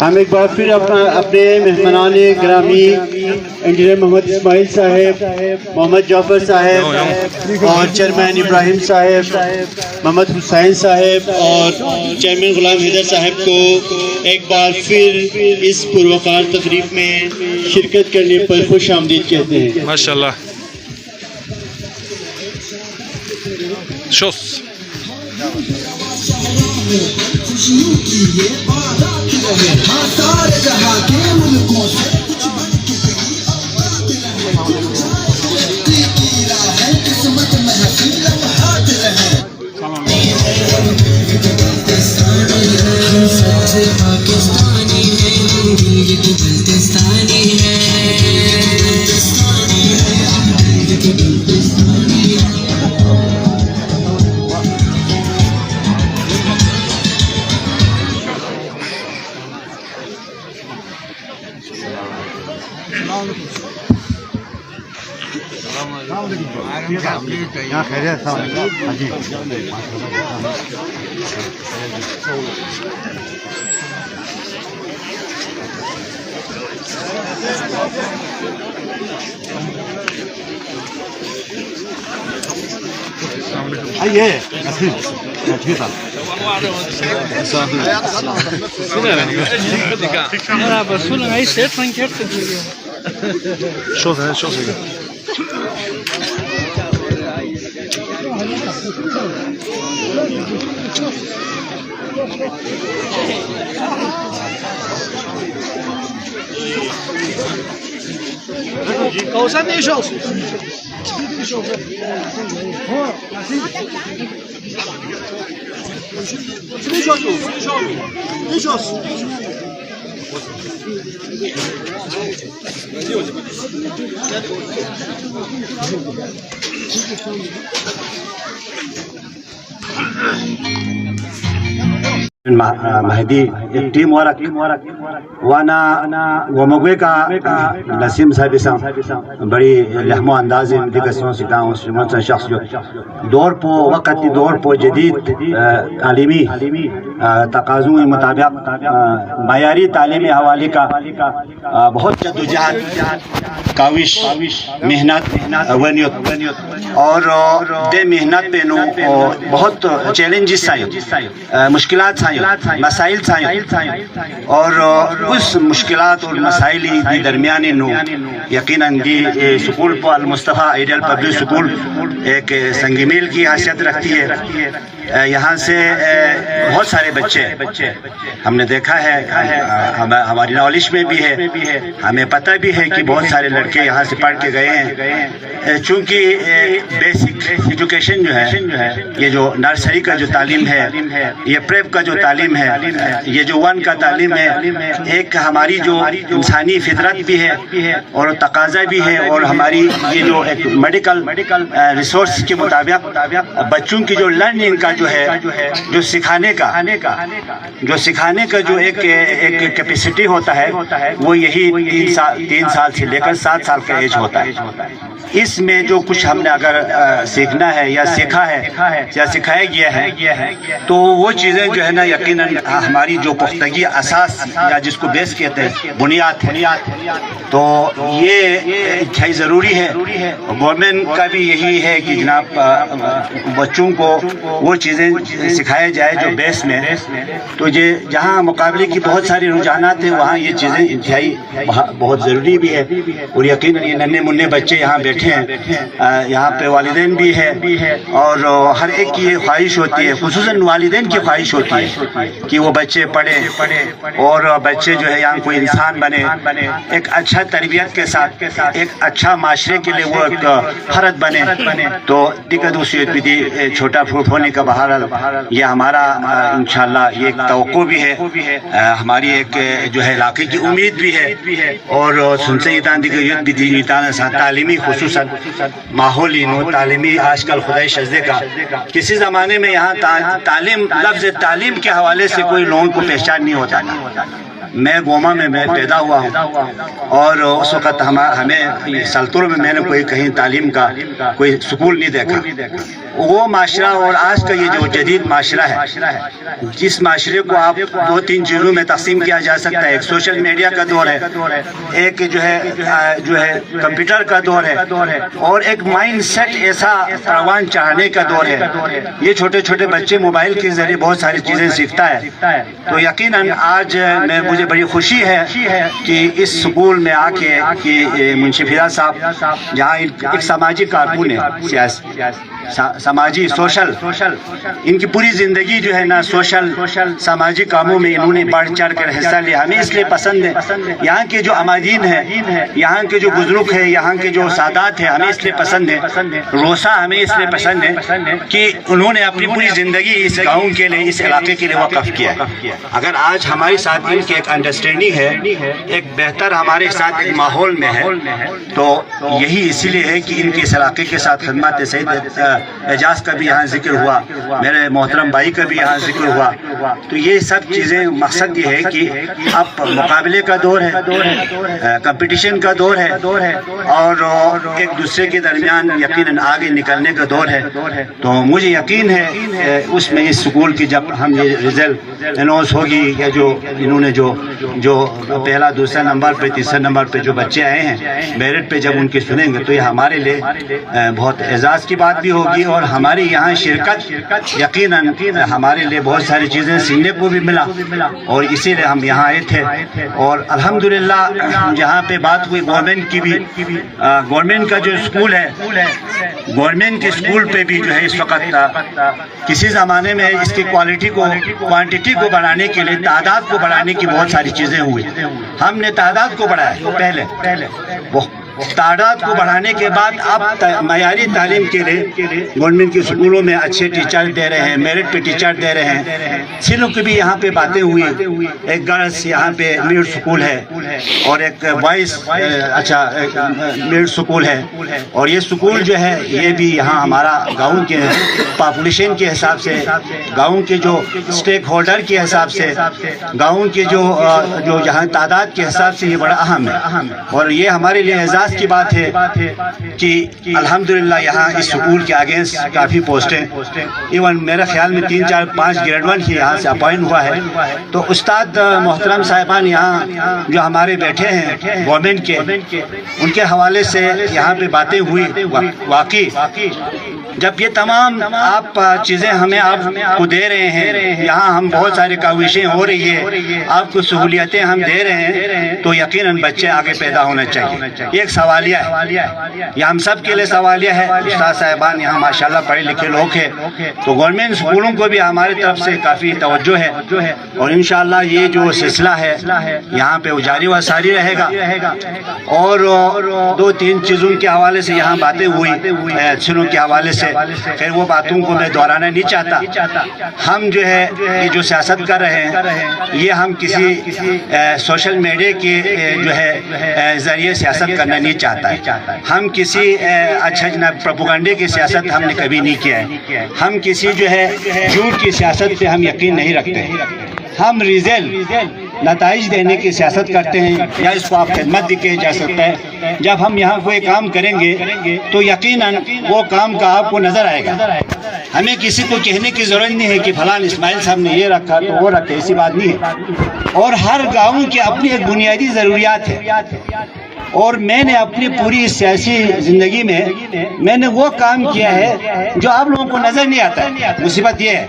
ہم ایک بار پھر اپنے مہمانان گرامی انجینئر محمد اسماعیل صاحب، محمد جعفر صاحب اور چیئرمین ابراہیم صاحب، محمد حسین صاحب اور چیئرمین غلام حیدر صاحب کو ایک بار پھر اس پروقار تقریب میں شرکت کرنے پر خوش آمدید کہتے ہیں۔ ماشاءاللہ۔ شوس خوشیوں کی یہ بارات رہے، ہاں سارے جہاں کے ملکوں سے کچھ بن کے کہیں آباد رہے، ترقی کی راہ ہے قسمت میں حسین لمحات رہے۔ پاکستانی ہے، سچے پاکستانی ہے، یہ تو بلتستانی ہے، بلتستانی ہے، یہ تو بلتستانی ہے۔ مهدي التيم ورك وانا ومغوي کا نسیم صاحب سے بڑی لحمو انداز میں دکسوں سے کہاں مسلمان شخص جو دور پو وقت دور پو جدید تعلیمی تقاضوں کے مطابق معیاری تعلیمی حوالے کا بہت جدوجہد کاوش محنت ونیت اور دے محنت پہ نو بہت چیلنجز آئے، مشکلات آئے، مسائل آئے اور اس مشکلات اور مسائل کی درمیان نو یقیناً دی سکول پو المصطفیٰ آئیڈیل پبلک سکول ایک سنگ میل کی حیثیت رکھتی ہے۔ یہاں سے بہت سارے بچے ہم نے دیکھا ہے، ہماری نالج میں بھی ہے، ہمیں پتہ بھی ہے کہ بہت سارے لڑکے یہاں سے پڑھ کے گئے ہیں۔ چونکہ بیسک ایجوکیشن جو ہے، یہ جو نرسری کا جو تعلیم ہے، یہ پریپ کا جو تعلیم ہے، یہ جو ون کا تعلیم ہے، ایک ہماری جو انسانی فطرت بھی ہے اور تقاضا بھی ہے، اور ہماری یہ جو ایک میڈیکل ریسورس کے مطابق بچوں کی جو لرننگ کا جو ہے، جو سکھانے کا جو ایک کیپیسٹی ہوتا ہے، وہ یہی 3 سال سے لے کر 7 سال کا ایج ہوتا ہے۔ اس میں جو کچھ ہم نے اگر سیکھنا ہے یا سیکھا ہے یا سکھایا گیا ہے، تو وہ چیزیں جو ہے نا یقیناً ہماری جو پختگی اساس یا جس کو بیس کہتے ہیں، بنیاد ہے، تو یہ انتہائی ضروری ہے۔ گورنمنٹ کا بھی یہی ہے کہ جناب بچوں کو وہ چیزیں سکھایا جائے جو بیس میں، تو یہ جہاں مقابلے کی بہت ساری رجحانات ہیں، وہاں یہ چیزیں انتہائی بہت ضروری بھی ہے۔ اور یقیناً یہ ننھے منھے بچے یہاں بیٹھے ہیں، یہاں پہ والدین بھی ہے، اور ہر ایک کی یہ خواہش ہوتی ہے، خصوصاً والدین کی خواہش ہوتی ہے کہ وہ بچے پڑھیں اور بچے جو ہے یہاں کوئی انسان بنے، ایک اچھا تربیت کے ساتھ ایک اچھا معاشرے کے لیے وہ ایک فرد بنے۔ تو دقت اسی بھی چھوٹا پھوٹ ہونے کا بہرحال یہ ہمارا انشاءاللہ یہ ایک توقع بھی ہے، ہماری ایک جو ہے علاقے کی امید بھی ہے، اور سنتے تعلیمی خصوصاً ماحولی نو تعلیمی آج کل خدای شجدے کا کسی زمانے میں یہاں تعلیم لفظ تعلیم کے حوالے سے کوئی لوگوں کو پہچان نہیں ہوتا تھا، میں گوما میں پیدا ہوا ہوں، اور اس وقت ہمیں سلطور میں میں نے کوئی کہیں تعلیم کا کوئی سکول نہیں دیکھا۔ وہ معاشرہ اور آج کا یہ جو جدید معاشرہ ہے، جس معاشرے کو آپ دو تین چیزوں میں تقسیم کیا جا سکتا ہے، ایک سوشل میڈیا کا دور ہے، ایک جو ہے کمپیوٹر کا دور ہے، اور ایک مائنڈ سیٹ ایسا پروان چڑھانے کا دور ہے۔ یہ چھوٹے چھوٹے بچے موبائل کے ذریعے بہت ساری چیزیں سیکھتا ہے، تو یقیناً آج مجھے بڑی خوشی ہے کہ اس سکول میں آ کے کہ منشی فیاض صاحب جہاں ایک سماجی کارکن ہے، سماجی سوشل، ان کی پوری زندگی جو ہے نا سوشل سماجی کاموں میں انہوں نے بڑھ چڑھ کر حصہ لیا۔ ہمیں اس لیے پسند ہے یہاں کے جو عمادین ہیں، یہاں کے جو بزرگ ہیں، یہاں کے جو سادات ہیں، ہمیں اس لیے پسند ہے۔ روسا ہمیں اس لیے پسند ہے کہ انہوں نے اپنی پوری زندگی اس گاؤں کے لیے، اس علاقے کے لیے وقف کیا۔ اگر آج ہمارے ساتھ ان کی ایک انڈرسٹینڈنگ ہے، ایک بہتر ہمارے ساتھ ایک ماحول میں ہے، تو یہی اسی لیے ہے کہ ان کے اس علاقے کے ساتھ خدمات سید اعجاز کا بھی یہاں ذکر ہوا، میرے محترم بھائی کا بھی یہاں ذکر ہوا۔ تو یہ سب چیزیں مقصد یہ ہے کہ اب مقابلے کا دور ہے، کمپٹیشن کا دور ہے، اور ایک دوسرے کے درمیان یقیناً آگے نکلنے کا دور ہے۔ تو مجھے یقین ہے اس میں اس سکول کی جب ہم یہ رزلٹ اناؤنس ہوگی، یا جو انہوں نے جو پہلا دوسرا نمبر پہ تیسرا نمبر پہ جو بچے آئے ہیں میرٹ پہ، جب ان کی سنیں گے تو یہ ہمارے لیے بہت اعزاز کی بات بھی ہوگی، اور ہمارے یہاں شرکت یقیناً ہمارے لیے بہت ساری چیزیں سیکھنے کو بھی ملا، اور اسی لیے ہم یہاں آئے تھے۔ اور الحمدللہ جہاں پہ بات ہوئی گورنمنٹ کی بھی، گورنمنٹ کا جو اسکول ہے، گورنمنٹ کے اسکول پہ بھی جو ہے اس وقت کسی زمانے میں اس کی کوالٹی کو، کوانٹٹی کو بڑھانے کے لیے، تعداد کو بڑھانے کی بہت ساری چیزیں ہوئی۔ ہم نے تعداد کو بڑھایا، پہلے وہ تعداد کو بڑھانے کے بعد اب معیاری تعلیم کے لیے گورنمنٹ کے اسکولوں میں اچھے ٹیچر دے رہے ہیں، میرٹ پہ ٹیچر دے رہے ہیں۔ سنوں کی بھی یہاں پہ باتیں ہوئی، ایک گرلس یہاں پہ میڈ سکول ہے، اور ایک بوائز اچھا میڈ سکول ہے، اور یہ سکول جو ہے یہ بھی یہاں ہمارا گاؤں کے پاپولیشن کے حساب سے، گاؤں کے جو اسٹیک ہولڈر کے حساب سے، گاؤں کے جو یہاں تعداد کے حساب سے یہ بڑا اہم ہے، اور یہ ہمارے لیے اعزاز کی بات ہے کہ الحمدللہ یہاں اس سکول کے اگینسٹ کافی پوسٹیں، ایون میرے خیال میں 3 4 5 گریڈ 1 ہی یہاں سے اپوائنٹ ہوا ہے۔ تو استاد محترم صاحبان یہاں جو ہمارے بیٹھے ہیں گورنمنٹ کے، ان کے حوالے سے یہاں پہ باتیں ہوئی، واقعی جب یہ تمام آپ چیزیں ہمیں آپ کو دے رہے ہیں، یہاں ہم بہت ساری کاوشیں ہو رہی ہے، آپ کو سہولیتیں ہم دے رہے ہیں، تو یقیناً بچے آگے پیدا ہونا چاہیے۔ یہ ایک سوالیہ ہے، یہ ہم سب کے لیے سوالیہ ہے۔ استاد صاحبان یہاں ماشاءاللہ پڑھے لکھے لوگ ہیں، تو گورنمنٹ اسکولوں کو بھی ہماری طرف سے کافی توجہ ہے، اور انشاءاللہ یہ جو سلسلہ ہے یہاں پہ جاری و ساری رہے گا۔ اور 2-3 چیزوں کے حوالے سے یہاں باتیں ہوئی، اچھنوں کے حوالے سے، خیر وہ باتوں کو میں دہرانا نہیں چاہتا۔ ہم جو ہے یہ جو سیاست کر رہے ہیں، یہ ہم کسی سوشل میڈیا کے جو ہے ذریعے سیاست کرنا نہیں چاہتا ہے۔ ہم کسی اچھا جناب پروپیگنڈے کی سیاست ہم نے کبھی نہیں کیا ہے۔ ہم کسی جو ہے جھوٹ کی سیاست پہ ہم یقین نہیں رکھتے۔ ہم نتائج دینے کی سیاست کرتے ہیں، یا اس کو آپ خدمت بھی کہا جا سکتا ہے۔ جب ہم یہاں کوئی کام کریں گے تو یقیناً وہ کام کا آپ کو نظر آئے گا۔ ہمیں کسی کو کہنے کی ضرورت نہیں ہے کہ فلان اسماعیل صاحب نے یہ رکھا تو وہ رکھا، ایسی بات نہیں ہے۔ اور ہر گاؤں کی اپنی ایک بنیادی ضروریات ہے، اور میں نے اپنی پوری سیاسی زندگی میں نے وہ کام کیا ہے جو آپ لوگوں کو نظر نہیں آتا ہے۔ مصیبت یہ ہے،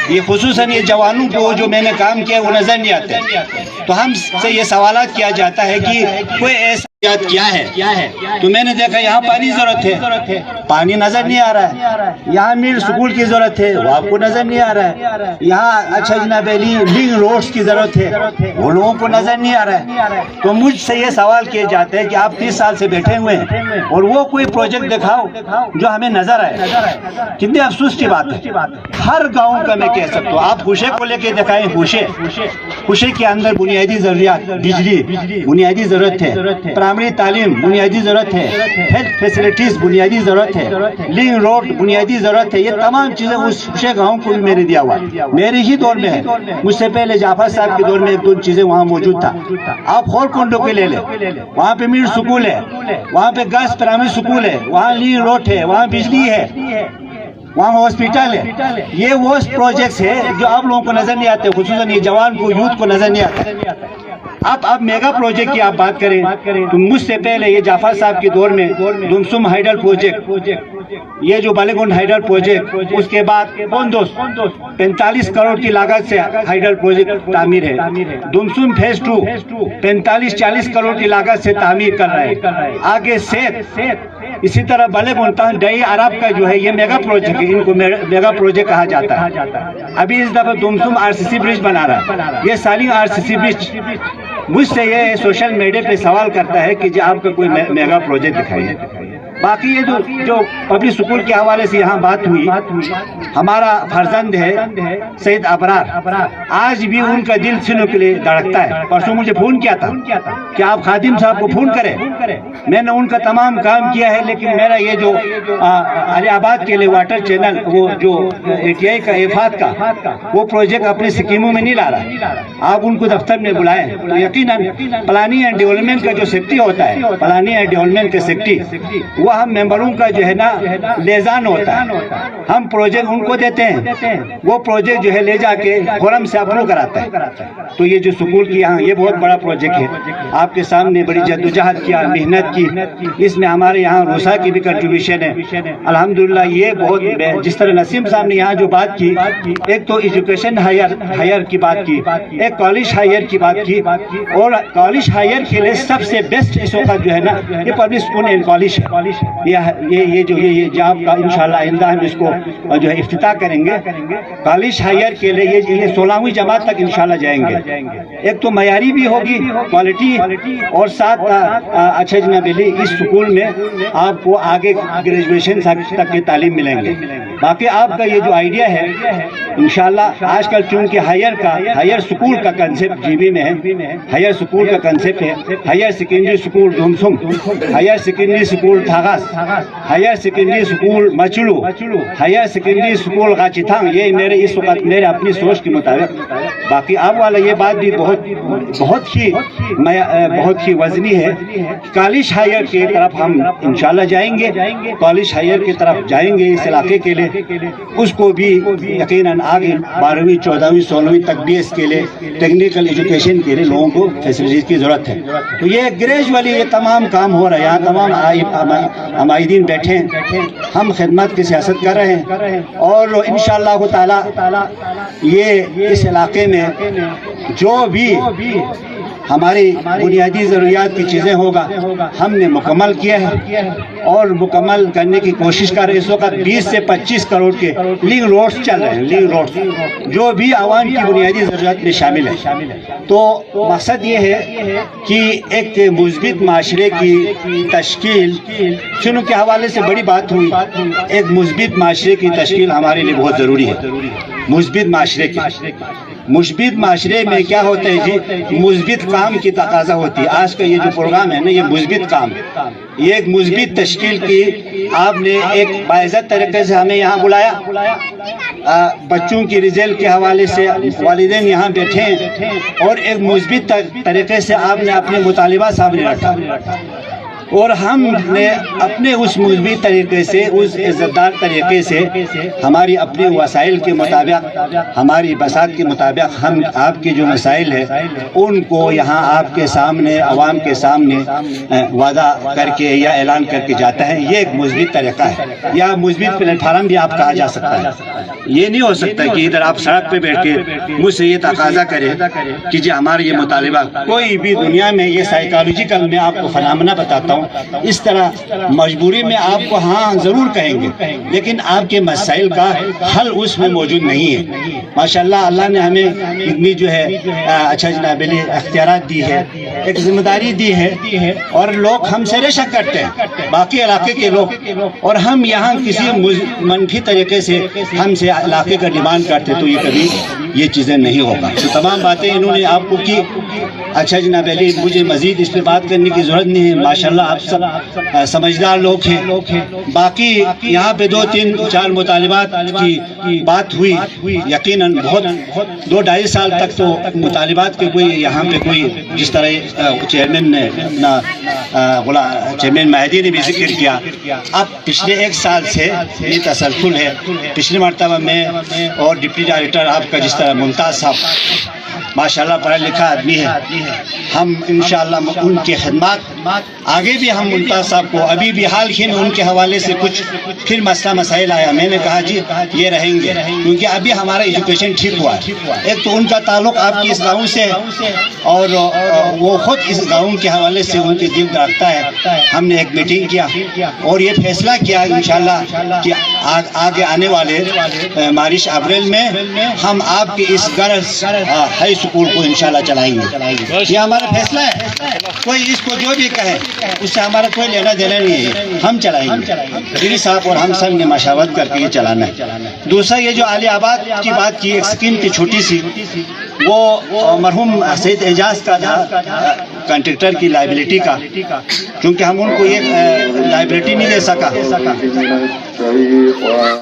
یہ خصوصاً یہ جوانوں کو جو میں نے کام کیا وہ نظر نہیں آتا ہے۔ تو ہم سے یہ سوالات کیا جاتا ہے کہ کوئی ایسا کیا ہے، تو میں نے دیکھا یہاں پانی ضرورت ہے، پانی نظر نہیں آ رہا ہے۔ یہاں میل سکول کی ضرورت ہے، وہ آپ کو نظر نہیں آ رہا ہے۔ یہاں اچھا جناب لنک روڈز کی ضرورت ہے، وہ لوگوں کو نظر نہیں آ رہا ہے۔ تو مجھ سے یہ سوال کیے جاتے ہیں کہ آپ 30 سال سے بیٹھے ہوئے ہیں اور وہ کوئی پروجیکٹ دکھاؤ جو ہمیں نظر آئے۔ کتنے افسوس کی بات ہے۔ ہر گاؤں کا میں کہہ سکتا ہوں، آپ خوشے کو لے کے دکھائیں، خوشے کے اندر بنیادی ضروریات، بجلی بنیادی ضرورت ہے، پرائمری تعلیم بنیادی ضرورت ہے، ہیلتھ فیسلٹیز بنیادی ضرورت ہے، لنک روڈ بنیادی ضرورت ہے. یہ تمام چیزیں اس گاؤں کو بھی میں نے دیا ہوا. میرے ہی دور میں ہے، مجھ سے پہلے جعفر صاحب کے دور میں ایک دو چیزیں وہاں موجود تھا. آپ خورکنڈو کے لے لیں، وہاں پہ میڈ سکول ہے، وہاں پہ گرلس پرائمری سکول ہے، وہاں لنک روڈ ہے، وہاں بجلی ہے، وہاں ہاسپٹل ہے. یہ وہ پروجیکٹس ہے جو آپ لوگوں کو نظر نہیں آتے، خصوصاً یہ جوان کو، یوتھ کو نظر نہیں آتا. اب میگا پروجیکٹ کی آپ بات کریں تو مجھ سے پہلے یہ جعفر صاحب کے دور میں دمسم ہائیڈل پروجیکٹ، یہ جو بالگنڈ ہائیڈل پروجیکٹ، اس کے بعد کوندوس 45 کروڑ کی لاگت سے ہائیڈل پروجیکٹ تعمیر ہے. دمسم فیز 2 45-40 کروڑ کی لاگت سے تعمیر کر رہا ہے. آگے سیت، اسی طرح بالگنڈ ڈائی عرب کا جو ہے یہ میگا پروجیکٹ ہے، ان کو میگا پروجیکٹ کہا جاتا ہے. ابھی اس دفعہ دمسم RCC برج بنا رہا ہے، یہ سالنگ RCC برج. مجھ سے یہ سوشل میڈیا پہ سوال کرتا ہے کہ جی آپ کا کوئی میگا پروجیکٹ دکھائیے. باقی یہ جو پبلک سکول کے حوالے سے یہاں بات ہوئی، ہمارا فرزند ہے سید ابرار، آج بھی ان کا دل سنوں کے لیے دھڑکتا ہے. پرسوں مجھے فون کیا تھا کہ آپ خادم صاحب کو فون کریں. میں نے ان کا تمام کام کیا ہے، لیکن میرا یہ جو علی آباد کے لیے واٹر چینل، وہ جو ATI کا ایفات کا وہ پروجیکٹ اپنے سکیموں میں نہیں لا رہا. آپ ان کو دفتر میں بلائیں تو یقیناً پلاننگ اینڈ ڈیولپمنٹ کا جو سیکٹری ہوتا ہے، پلاننگ اینڈ ڈیولپمنٹ کا سیکٹری، وہ ہم ممبروں کا جو ہے نا لیزان ہوتا ہے. ہم پروجیکٹ ان کو دیتے ہیں، وہ پروجیکٹ جو ہے لے جا کے فورم سے اپروو کراتا ہے. تو یہ جو سکول کی یہاں یہ بہت بڑا پروجیکٹ ہے. آپ کے سامنے بڑی جدوجہد کیا، محنت کی، اس میں ہمارے یہاں روسا کی بھی کنٹریبیوشن ہے. الحمدللہ یہ بہت، جس طرح نسیم صاحب نے یہاں جو بات کی، ایک تو ایجوکیشن ہائر کی بات کی، ایک کالج ہائر کی بات کی، اور کالج ہائر کے لیے سب سے بیسٹ اس وقت جو ہے نا یہ پبلک اسکول اینڈ کالج ہے. یہ جو جاب کا انشاءاللہ آئندہ ہم اس کو جو ہے افتتاح کریں گے. کالج ہائر کے لیے یہ 16ویں جماعت تک انشاءاللہ جائیں گے. ایک تو معیاری بھی ہوگی، کوالٹی، اور ساتھ اچھا جناب علی اس سکول میں آپ کو آگے گریجویشن تک کی تعلیم ملیں گے. باقی آپ کا یہ جو آئیڈیا ہے انشاءاللہ آج کل چونکہ ہائر سکول کا کنسیپٹ جی بی میں ہے، ہائر سکول کا کنسیپٹ ہے higher secondary school Dumsum, higher secondary school Thagas, higher secondary school Machulu, higher secondary school غاچیتھانگ. یہ میرے اس وقت میرے اپنی سوچ کے مطابق. باقی اب والا یہ بات بھی بہت ہی وزنی ہے. کالج ہائر کی طرف ہم انشاءاللہ جائیں گے، کالج ہائر کی طرف جائیں گے اس علاقے کے لیے. اس کو بھی یقیناً آگے 12ویں 14ویں 16ویں تک بھی اس کے لیے ٹیکنیکل ایجوکیشن کے لیے لوگوں کو فیسلٹیز کی ضرورت ہے. تو یہ گریجولی یہ تمام کام ہو رہا ہے. یہاں تمام عمائدین بیٹھے ہیں، ہم خدمت کی سیاست کر رہے ہیں، اور انشاءاللہ تعالی یہ اس علاقے میں جو بھی ہماری بنیادی ضروریات کی چیزیں ہوگا ہم نے مکمل کیا ہے اور مکمل کرنے کی کوشش کر رہے ہیں. اس وقت 20 سے 25 کروڑ کے لنک روڈز چل رہے ہیں، لنک روڈز جو بھی عوام کی بنیادی ضروریات میں شامل ہے. تو مقصد یہ ہے کہ ایک مثبت معاشرے کی تشکیل، چنوں کے حوالے سے بڑی بات ہوئی، ایک مثبت معاشرے کی تشکیل ہمارے لیے بہت ضروری ہے. مثبت معاشرے میں کیا ہوتا ہے جی، مثبت کام کی تقاضا ہوتی ہے. آج کا یہ جو پروگرام ہے نا یہ مثبت کام، یہ ایک مثبت تشکیل کی آپ نے ایک باعزت طریقے سے ہمیں یہاں بلایا. بچوں کی رزلٹ کے حوالے سے والدین یہاں بیٹھے ہیں اور ایک مثبت طریقے سے آپ نے اپنے مطالبات سامنے رکھا، اور ہم نے اپنے اس مثبت طریقے سے، اس عزت دار طریقے سے ہماری اپنے وسائل کے مطابق، ہماری بساط کے مطابق ہم آپ کے جو مسائل ہیں ان کو یہاں آپ کے سامنے، عوام کے سامنے وعدہ کر کے یا اعلان کر کے جاتا ہے. یہ ایک مثبت طریقہ ہے، یا مثبت پلیٹ فارم بھی آپ کہا جا سکتا ہے. یہ نہیں ہو سکتا کہ ادھر آپ سڑک پہ بیٹھ کے مجھ سے یہ تقاضا کریں کہ جی ہمارا یہ مطالبہ، کوئی بھی دنیا میں یہ سائیکالوجیکل میں آپ کو فنامنا بتاتا ہوں، اس طرح مجبوری میں آپ کو ہاں ضرور کہیں گے، لیکن آپ کے مسائل کا حل اس میں موجود نہیں ہے. ماشاءاللہ اللہ نے ہمیں اتنی جو ہے اچھا جناب علی اختیارات دی ہے ایک ذمہ داری دی ہے اور لوگ ہم سے رشک کرتے ہیں باقی علاقے کے لوگ، اور ہم یہاں کسی منفی طریقے سے ہم سے علاقے کا ڈیمانڈ کرتے تو یہ کبھی یہ چیزیں نہیں ہوگا. تو تمام باتیں انہوں نے آپ کو کی. اچھا جناب علی، مجھے مزید اس پہ بات کرنے کی ضرورت نہیں ہے، ماشاءاللہ آپ سب سمجھدار لوگ ہیں. باقی یہاں پہ 2-3-4 مطالبات کی بات ہوئی، یقیناً بہت 2-2.5 سال تک تو مطالبات کے کوئی یہاں پہ کوئی جس طرح چیئرمین نے چیئرمین مہدی نے بھی ذکر کیا. اب پچھلے 1 سال سے یہ تسلسل ہے. پچھلی مرتبہ میں اور ڈپٹی ڈائریکٹر آپ کا جس طرح ممتاز صاحب ماشاءاللہ پڑھا لکھا آدمی ہے، ہم انشاءاللہ ان کی خدمات آگے بھی ہم ممتاز صاحب کو ابھی بھی حال ہی میں ان کے حوالے سے کچھ پھر مسئلہ مسائل آیا، میں نے کہا جی یہ رہیں گے کیونکہ ابھی ہمارا ایجوکیشن ٹھیک ہوا ہے. ایک تو ان کا تعلق آپ کی اس گاؤں سے اور وہ خود اس گاؤں کے حوالے سے ان کی دل رکھتا ہے. ہم نے ایک میٹنگ کیا اور یہ فیصلہ کیا انشاءاللہ کہ آگے آنے والے مارچ اپریل میں ہم آپ کے اس گرلز ہائی اسکول کو انشاءاللہ چلائیں گے. یہ ہمارا فیصلہ ہے، کوئی اس کو جو بھی کہے اس سے ہمارا کوئی لینا دینا نہیں ہے، ہم چلائیں گے. ڈی صاحب اور ہم سب نے مشاورت کر کے یہ چلانا ہے. دوسرا یہ جو علی آباد کی بات کی ایک اسکیم کی چھوٹی سی، وہ مرحوم سید اعجاز کا تھا کنٹریکٹر کی لائبلٹی کا، کیونکہ ہم ان کو ایک لائبلٹی نہیں دے سکا.